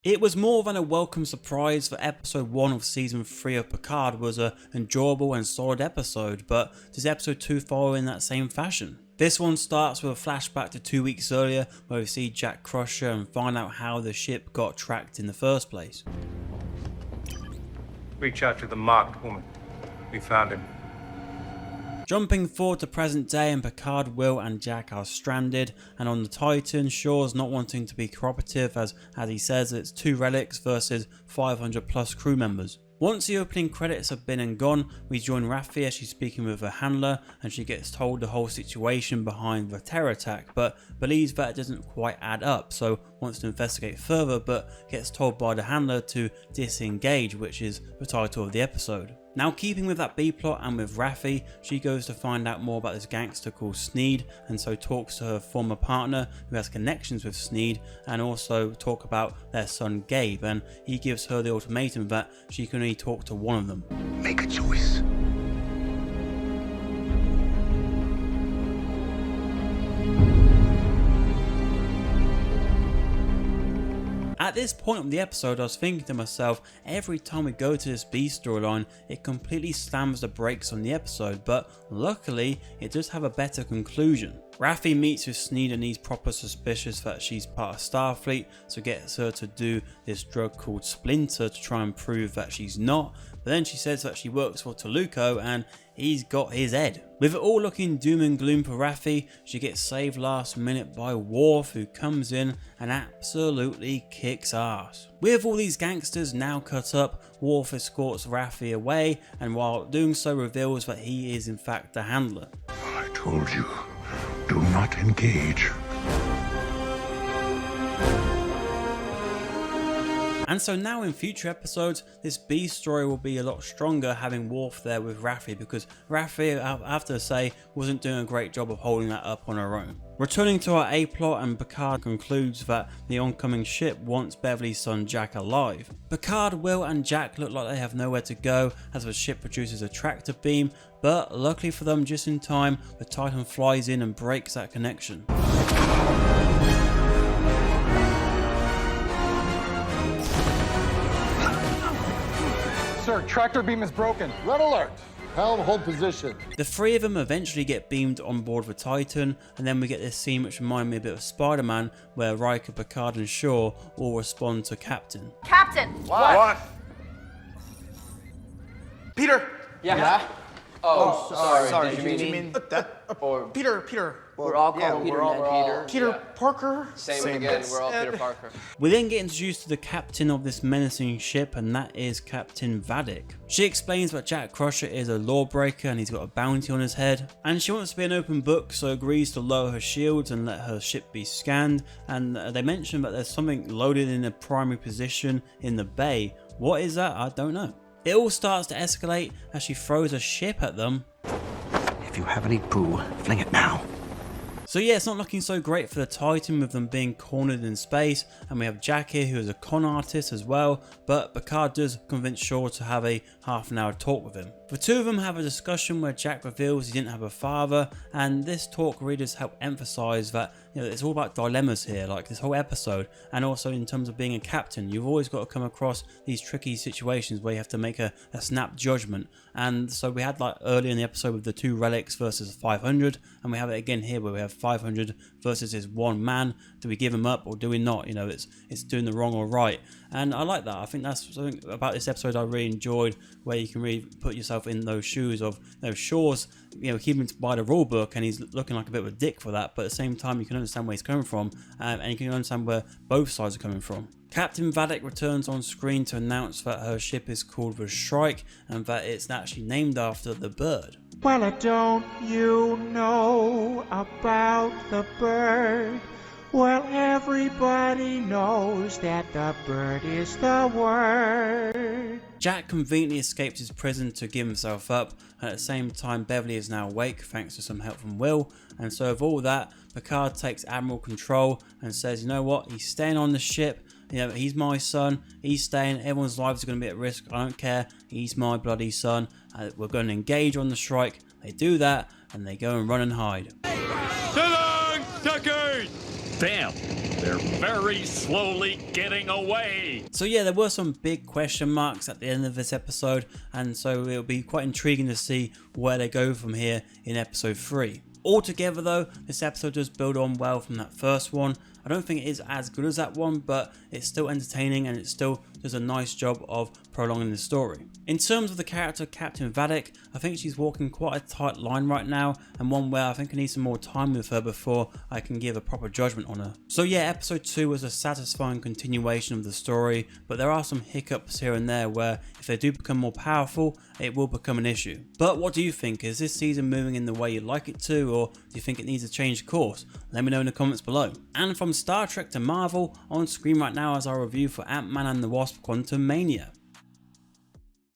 It was more than a welcome surprise for episode 1 of season 3 of Picard was an enjoyable and solid episode, but does episode 2 follow in that same fashion? This one starts with a flashback to 2 weeks earlier where we see Jack Crusher and find out how the ship got tracked in the first place. Reach out to the marked woman. We found him. Jumping forward to present day, and Picard, Will and Jack are stranded, and on the Titan, Shaw's not wanting to be cooperative as he says it's 2 relics versus 500 plus crew members. Once the opening credits have been and gone, we join Raffi as she's speaking with her handler, and she gets told the whole situation behind the terror attack, but believes that it doesn't quite add up, so wants to investigate further, but gets told by the handler to disengage, which is the title of the episode. Now, keeping with that B-plot and with Raffi, she goes to find out more about this gangster called Sneed, and so talks to her former partner who has connections with Sneed, and also talk about their son Gabe, and he gives her the ultimatum that she can only talk to one of them. Make a choice. At this point of the episode, I was thinking to myself, every time we go to this B storyline, it completely slams the brakes on the episode, but luckily, it does have a better conclusion. Raffi meets with Sneed and he's proper suspicious that she's part of Starfleet, so gets her to do this drug called Splinter to try and prove that she's not, but then she says that she works for Toluco and he's got his head. With it all looking doom and gloom for Raffi, she gets saved last minute by Worf, who comes in and absolutely kicks ass. With all these gangsters now cut up, Worf escorts Raffi away, and while doing so reveals that he is in fact the handler. I told you, do not engage. And so now in future episodes, this B story will be a lot stronger having Worf there with Raffi, because Raffi, I have to say, wasn't doing a great job of holding that up on her own. Returning to our A plot, and Picard concludes that the oncoming ship wants Beverly's son Jack alive. Picard, Will and Jack look like they have nowhere to go as the ship produces a tractor beam, but luckily for them, just in time, the Titan flies in and breaks that connection. Sir, tractor beam is broken. Red alert! Helm, hold position. The 3 of them eventually get beamed on board the Titan, and then we get this scene which reminded me a bit of Spider-Man, where Riker, Picard and Shaw all respond to Captain. Captain! What? Peter! Yeah? Oh, sorry. Did you mean that? Or Peter. we're all called Peter, Peter. Peter Parker? Same again, we're all Peter Parker. We then get introduced to the captain of this menacing ship, and that is Captain Vadic. She explains that Jack Crusher is a lawbreaker and he's got a bounty on his head, and she wants to be an open book, so agrees to lower her shields and let her ship be scanned, and they mention that there's something loaded in a primary position in the bay. What is that? I don't know. It all starts to escalate as she throws a ship at them. If you have any poo, fling it now. So yeah, it's not looking so great for the Titan with them being cornered in space, and we have Jack here who is a con artist as well, but Picard does convince Shaw to have a half-an-hour talk with him. The 2 of them have a discussion where Jack reveals he didn't have a father, and this talk really does help emphasize that, you know, it's all about dilemmas here, like this whole episode, and also in terms of being a captain, you've always got to come across these tricky situations where you have to make a snap judgment. And so we had like earlier in the episode with the 2 relics versus 500, and we have it again here where we have 500 versus his 1 man. Do we give him up or do we not? You know, it's doing the wrong or right, and I like that. I think that's something about this episode I really enjoyed, where you can really put yourself in those shoes of, you know, Shaw's, you know, keeping by the rule book and he's looking like a bit of a dick for that, but at the same time you can understand where he's coming from, and you can understand where both sides are coming from. Captain Vadic returns on screen to announce that her ship is called the Shrike and that it's actually named after the bird. Well, don't you know about the bird? Well, everybody knows that the bird is the word. Jack conveniently escapes his prison to give himself up, and at the same time Beverly is now awake thanks to some help from Will, and so with all that, Picard takes Admiral control and says, you know what, he's staying on the ship, you know, he's my son, he's staying, everyone's lives are going to be at risk, I don't care, he's my bloody son, we're going to engage on the Shrike. They do that, and they go and run and hide. So long, suckers! Bam! They're very slowly getting away. So yeah, there were some big question marks at the end of this episode, and so it'll be quite intriguing to see where they go from here in episode 3. Altogether though, this episode does build on well from that first one. I don't think it is as good as that one, but it's still entertaining and it still does a nice job of prolonging the story. In terms of the character Captain Vadic, I think she's walking quite a tight line right now, and one where I think I need some more time with her before I can give a proper judgment on her. So yeah, episode 2 was a satisfying continuation of the story, but there are some hiccups here and there where if they do become more powerful, it will become an issue. But what do you think? Is this season moving in the way you'd like it to, or do you think it needs to change course? Let me know in the comments below. And from Star Trek to Marvel, on screen right now is our review for Ant-Man and the Wasp: Quantumania.